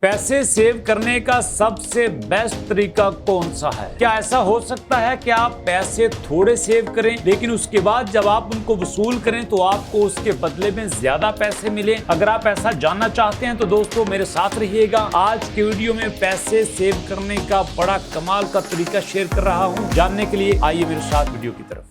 पैसे सेव करने का सबसे बेस्ट तरीका कौन सा है? क्या ऐसा हो सकता है कि आप पैसे थोड़े सेव करें लेकिन उसके बाद जब आप उनको वसूल करें तो आपको उसके बदले में ज्यादा पैसे मिले? अगर आप ऐसा जानना चाहते हैं तो दोस्तों मेरे साथ रहिएगा। आज के वीडियो में पैसे सेव करने का बड़ा कमाल का तरीका शेयर कर रहा हूं। जानने के लिए आइए मेरे साथ वीडियो की तरफ।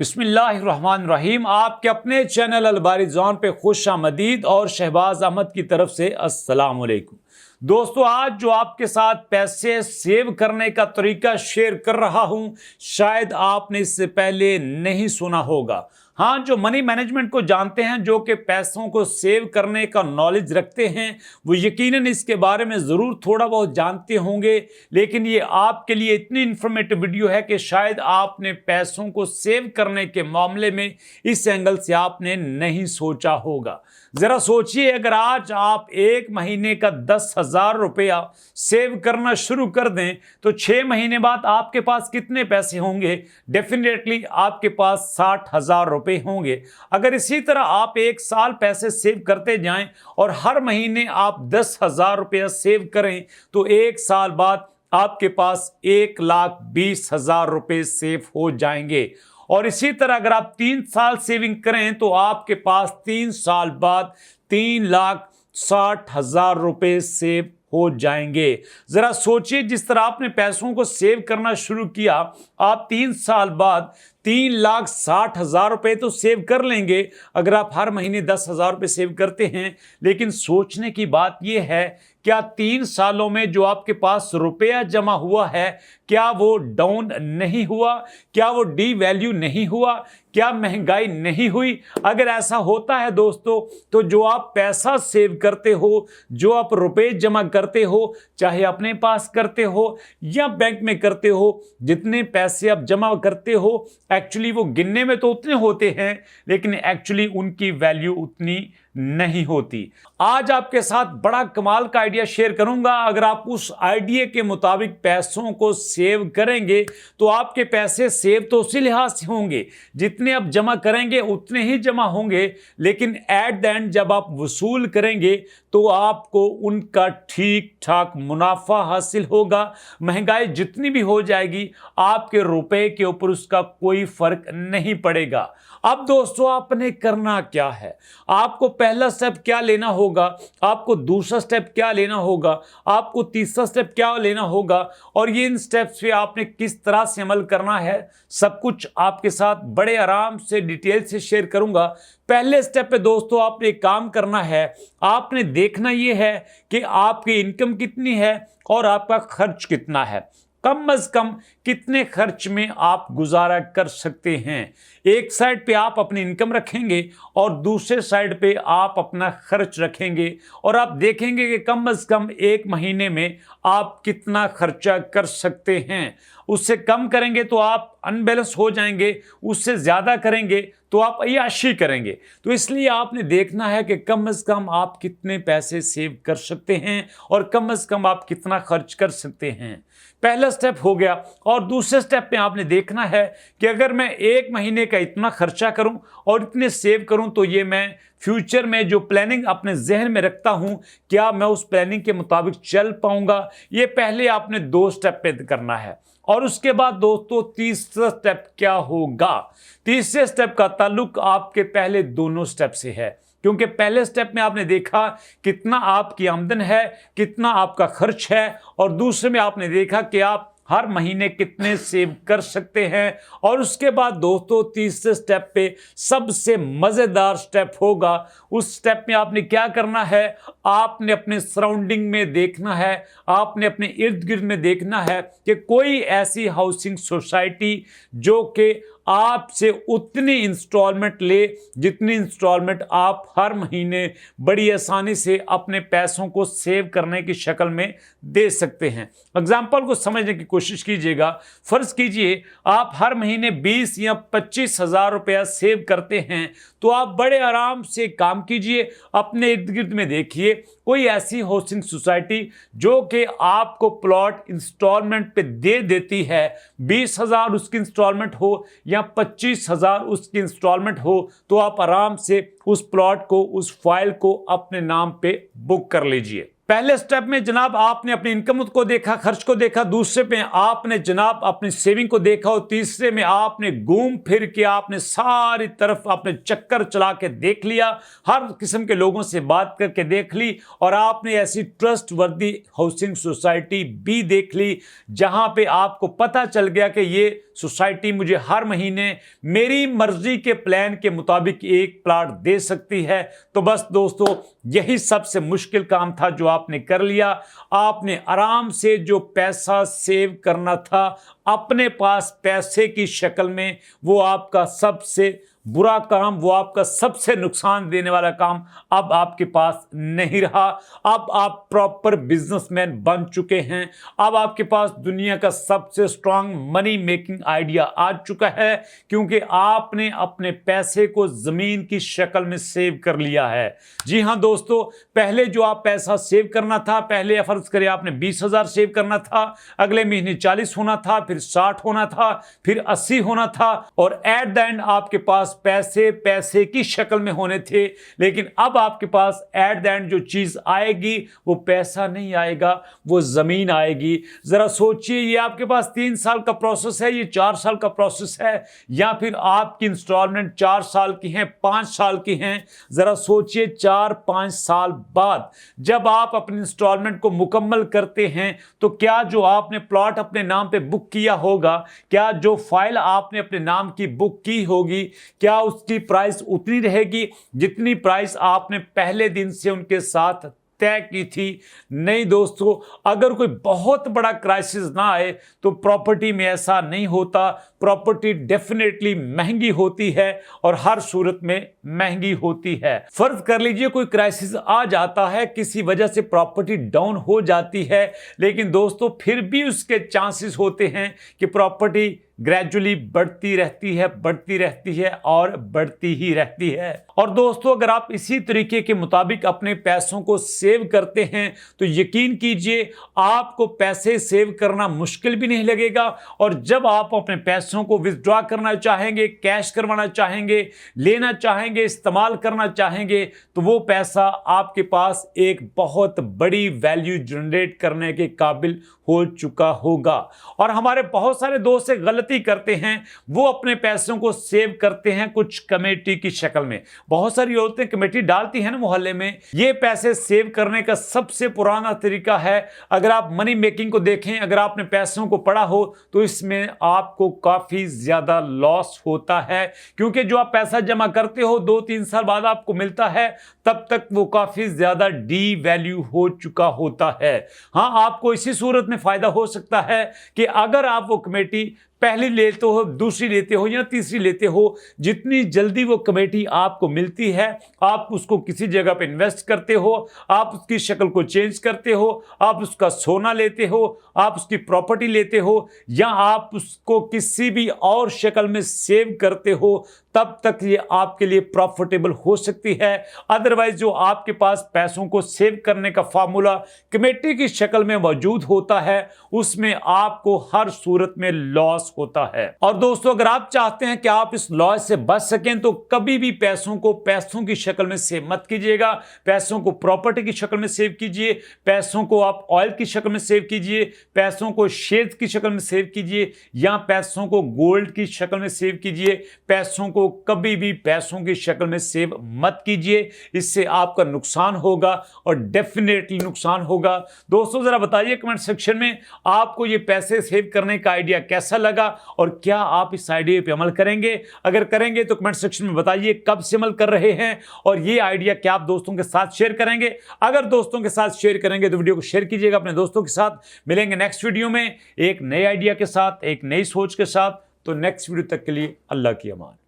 बिस्मिल्लाहिर्रहमानिर्रहीम। आपके अपने चैनल अलबारी ज़ोन पे खुश आमदीद और शहबाज अहमद की तरफ से अस्सलाम वालेकुम। दोस्तों आज जो आपके साथ पैसे सेव करने का तरीका शेयर कर रहा हूं, शायद आपने इससे पहले नहीं सुना होगा। हाँ, जो मनी मैनेजमेंट को जानते हैं, जो कि पैसों को सेव करने का नॉलेज रखते हैं, वो यकीनन इसके बारे में ज़रूर थोड़ा बहुत जानते होंगे। लेकिन ये आपके लिए इतनी इन्फॉर्मेटिव वीडियो है कि शायद आपने पैसों को सेव करने के मामले में इस एंगल से आपने नहीं सोचा होगा। ज़रा सोचिए, अगर आज आप एक महीने का 10,000 रुपया सेव करना शुरू कर दें तो 6 महीने बाद आपके पास कितने पैसे होंगे? डेफिनेटली आपके पास 60,000 रुपये होंगे। अगर इसी तरह आप एक साल पैसे सेव करते जाएं और हर महीने आप 10,000 रुपया सेव करें तो एक साल बाद आपके पास 1,20,000 रुपये सेव हो जाएंगे। और इसी तरह अगर आप 3 साल सेविंग करें तो आपके पास 3 साल बाद 3,60,000 रुपये सेव हो जाएंगे। जरा सोचिए, जिस तरह आपने पैसों को सेव करना शुरू किया, आप 3 साल बाद 3,60,000 रुपये तो सेव कर लेंगे अगर आप हर महीने 10,000 रुपये सेव करते हैं। लेकिन सोचने की बात यह है, क्या 3 सालों में जो आपके पास रुपया जमा हुआ है, क्या वो डाउन नहीं हुआ? क्या वो डीवैल्यू नहीं हुआ? क्या महंगाई नहीं हुई? अगर ऐसा होता है दोस्तों, तो जो आप पैसा सेव करते हो, जो आप रुपए जमा करते हो, चाहे अपने पास करते हो या बैंक में करते हो, जितने पैसे आप जमा करते हो, एक्चुअली वो गिनने में तो उतने होते हैं लेकिन एक्चुअली उनकी वैल्यू उतनी नहीं होती। आज आपके साथ बड़ा कमाल का आइडिया शेयर करूंगा। अगर आप उस आइडिया के मुताबिक पैसों को सेव करेंगे तो आपके पैसे सेव तो उसी लिहाज से होंगे, जितने आप जमा करेंगे उतने ही जमा होंगे, लेकिन एट द एंड जब आप वसूल करेंगे तो आपको उनका ठीक ठाक मुनाफा हासिल होगा। महंगाई जितनी भी हो जाएगी, आपके रुपए के ऊपर उसका कोई फर्क नहीं पड़ेगा। अब दोस्तों आपने करना क्या है? आपको पहला स्टेप क्या लेना होगा, आपको दूसरा स्टेप क्या लेना होगा, आपको तीसरा स्टेप क्या लेना होगा, और ये इन स्टेप्स पे आपने किस तरह से अमल करना है, सब कुछ आपके साथ बड़े आराम से डिटेल से शेयर करूंगा। पहले स्टेप पे दोस्तों आपने एक काम करना है। आपने देखना ये है कि आपकी इनकम कितनी है और आपका खर्च कितना है। कम से कम कितने खर्च में आप गुजारा कर सकते हैं। एक साइड पे आप अपनी इनकम रखेंगे और दूसरे साइड पे आप अपना खर्च रखेंगे, और आप देखेंगे कि कम से कम एक महीने में आप कितना खर्चा कर सकते हैं। उससे कम करेंगे तो आप अनबैलेंस हो जाएंगे, उससे ज़्यादा करेंगे तो आप अय्याशी करेंगे। तो इसलिए आपने देखना है कि कम से कम आप कितने पैसे सेव कर सकते हैं और कम से कम आप कितना खर्च कर सकते हैं। पहला स्टेप हो गया। और दूसरे स्टेप में आपने देखना है कि अगर मैं एक महीने का इतना खर्चा करूं और इतने सेव करूं तो ये मैं फ्यूचर में जो प्लानिंग अपने जहन में रखता हूं, क्या मैं उस प्लानिंग के मुताबिक चल पाऊंगा? ये पहले आपने 2 स्टेप पे करना है। और उसके बाद दोस्तों तीसरा स्टेप क्या होगा? तीसरे स्टेप का ताल्लुक आपके पहले दोनों स्टेप से है, क्योंकि पहले स्टेप में आपने देखा कितना आपकी आमदन है, कितना आपका खर्च है, और दूसरे में आपने देखा कि आप हर महीने कितने सेव कर सकते हैं। और उसके बाद दोस्तों तीसरे स्टेप पे सबसे मज़ेदार स्टेप होगा। उस स्टेप में आपने क्या करना है? आपने अपने सराउंडिंग में देखना है, आपने अपने इर्द गिर्द में देखना है कि कोई ऐसी हाउसिंग सोसाइटी जो कि आपसे उतनी इंस्टॉलमेंट ले जितनी इंस्टॉलमेंट आप हर महीने बड़ी आसानी से अपने पैसों को सेव करने की शक्ल में दे सकते हैं। एग्जाम्पल को समझने की कोशिश कीजिएगा। फर्ज कीजिए आप हर महीने 20 या 25 हजार रुपया सेव करते हैं, तो आप बड़े आराम से काम कीजिए, अपने इर्द गिर्द में देखिए कोई ऐसी हाउसिंग सोसाइटी जो कि आपको प्लॉट इंस्टॉलमेंट पे दे देती है। 20,000 उसकी इंस्टॉलमेंट हो या 25,000 उसकी इंस्टॉलमेंट हो, तो आप आराम से उस प्लॉट को, उस फाइल को अपने नाम पे बुक कर लीजिए। पहले स्टेप में जनाब आपने अपनी इनकम को देखा, खर्च को देखा, दूसरे पे आपने जनाब अपनी सेविंग को देखा और तीसरे में आपने घूम फिर के आपने सारी तरफ आपने चक्कर चला के देख लिया, हर किस्म के लोगों से बात करके देख ली और आपने ऐसी ट्रस्टवर्दी हाउसिंग सोसाइटी भी देख ली जहां पे आपको पता चल गया कि ये सोसाइटी मुझे हर महीने मेरी मर्जी के प्लान के मुताबिक एक प्लॉट दे सकती है। तो बस दोस्तों, यही सबसे मुश्किल काम था जो आपने कर लिया। आपने आराम से जो पैसा सेव करना था अपने पास पैसे की शक्ल में, वो आपका सबसे बुरा काम, वो आपका सबसे नुकसान देने वाला काम अब आपके पास नहीं रहा। अब आप प्रॉपर बिजनेसमैन बन चुके हैं। अब आपके पास दुनिया का सबसे स्ट्रांग मनी मेकिंग आइडिया आ चुका है, क्योंकि आपने अपने पैसे को जमीन की शक्ल में सेव कर लिया है। जी हां दोस्तों, पहले जो आप पैसा सेव करना था, पहले फर्ज करें आपने 20,000 सेव करना था, अगले महीने 40 होना था, फिर 60 होना था, फिर 80 होना था और एट द एंड आपके पास पैसे पैसे की शक्ल में होने थे। लेकिन अब आपके पास एट द एंड जो चीज आएगी वो पैसा नहीं आएगा, वो जमीन आएगी। जरा सोचिए, ये आपके पास 3 साल का प्रोसेस है, ये 4 साल का प्रोसेस है, या फिर आपकी इंस्टॉलमेंट 4 साल की है, 5 साल की हैं। जरा सोचिए 4-5 साल बाद जब आप अपनी इंस्टॉलमेंट को मुकम्मल करते हैं, तो क्या जो आपने प्लॉट अपने नाम पे बुक किया होगा, क्या जो फाइल आपने अपने नाम की बुक की होगी, क्या उसकी प्राइस उतनी रहेगी जितनी प्राइस आपने पहले दिन से उनके साथ तय की थी? नहीं दोस्तों, अगर कोई बहुत बड़ा क्राइसिस ना आए तो प्रॉपर्टी में ऐसा नहीं होता। प्रॉपर्टी डेफिनेटली महंगी होती है और हर सूरत में महंगी होती है। फर्ज कर लीजिए कोई क्राइसिस आ जाता है, किसी वजह से प्रॉपर्टी डाउन हो जाती है, लेकिन दोस्तों फिर भी उसके चांसेस होते हैं कि प्रॉपर्टी ग्रेजुअली बढ़ती रहती है और बढ़ती ही रहती है। और दोस्तों, अगर आप इसी तरीके के मुताबिक अपने पैसों को सेव करते हैं तो यकीन कीजिए आपको पैसे सेव करना मुश्किल भी नहीं लगेगा। और जब आप अपने पैसों को विथड्रॉ करना चाहेंगे, कैश करवाना चाहेंगे, लेना चाहेंगे, इस्तेमाल करना चाहेंगे, तो वो पैसा आपके पास एक बहुत बड़ी वैल्यू जनरेट करने के काबिल हो चुका होगा। और हमारे बहुत सारे दोस्त गलती करते हैं, वो अपने पैसों को सेव करते हैं कुछ कमेटी की शक्ल में। बहुत सारी औरतें कमेटी डालती हैं ना मोहल्ले में। ये पैसे सेव करने का सबसे पुराना तरीका है। अगर आप मनी मेकिंग को देखें, अगर आपने पैसों को पढ़ा हो, तो इसमें आपको काफी ज्यादा लॉस होता है, क्योंकि जो आप पैसा जमा करते हो 2-3 साल बाद आपको मिलता है, तब तक वो काफी ज्यादा डी वैल्यू हो चुका होता है। हाँ, आपको इसी सूरत में फायदा हो सकता है कि अगर आप वो कमेटी पहली लेते हो, दूसरी लेते हो या तीसरी लेते हो, जितनी जल्दी वो कमेटी आपको मिलती है, आप उसको किसी जगह पे इन्वेस्ट करते हो, आप उसकी शक्ल को चेंज करते हो, आप उसका सोना लेते हो, आप उसकी प्रॉपर्टी लेते हो, या आप उसको किसी भी और शक्ल में सेव करते हो, तब तक ये आपके लिए प्रॉफिटेबल हो सकती है। अदरवाइज जो आपके पास पैसों को सेव करने का फार्मूला कमेटी की शक्ल में मौजूद होता है, उसमें आपको हर सूरत में लॉस होता है। और दोस्तों, अगर आप चाहते हैं कि आप इस लॉस से बच सकें, तो कभी भी पैसों को पैसों की शक्ल में सेव मत कीजिएगा। पैसों को प्रॉपर्टी की शक्ल में सेव कीजिए, पैसों को आप ऑयल की शक्ल में सेव कीजिए, पैसों को शेयर की शक्ल में सेव कीजिए, या पैसों को गोल्ड की शक्ल में सेव कीजिए। पैसों को कभी भी पैसों की शक्ल में सेव मत कीजिए, इससे आपका नुकसान होगा और डेफिनेटली नुकसान होगा। दोस्तों, जरा बताइए कमेंट सेक्शन में आपको ये पैसे सेव करने का आइडिया कैसा लगा और क्या आप इस आइडिया पे अमल करेंगे? अगर करेंगे तो कमेंट सेक्शन में बताइए कब से अमल कर रहे हैं और ये आइडिया क्या आप दोस्तों के साथ शेयर करेंगे। अगर दोस्तों के साथ शेयर करेंगे तो वीडियो को शेयर कीजिएगा अपने दोस्तों के साथ। मिलेंगे नेक्स्ट वीडियो में एक नए आइडिया के साथ, एक नई सोच के साथ। तो नेक्स्ट वीडियो तक के लिए अल्लाह की अमान।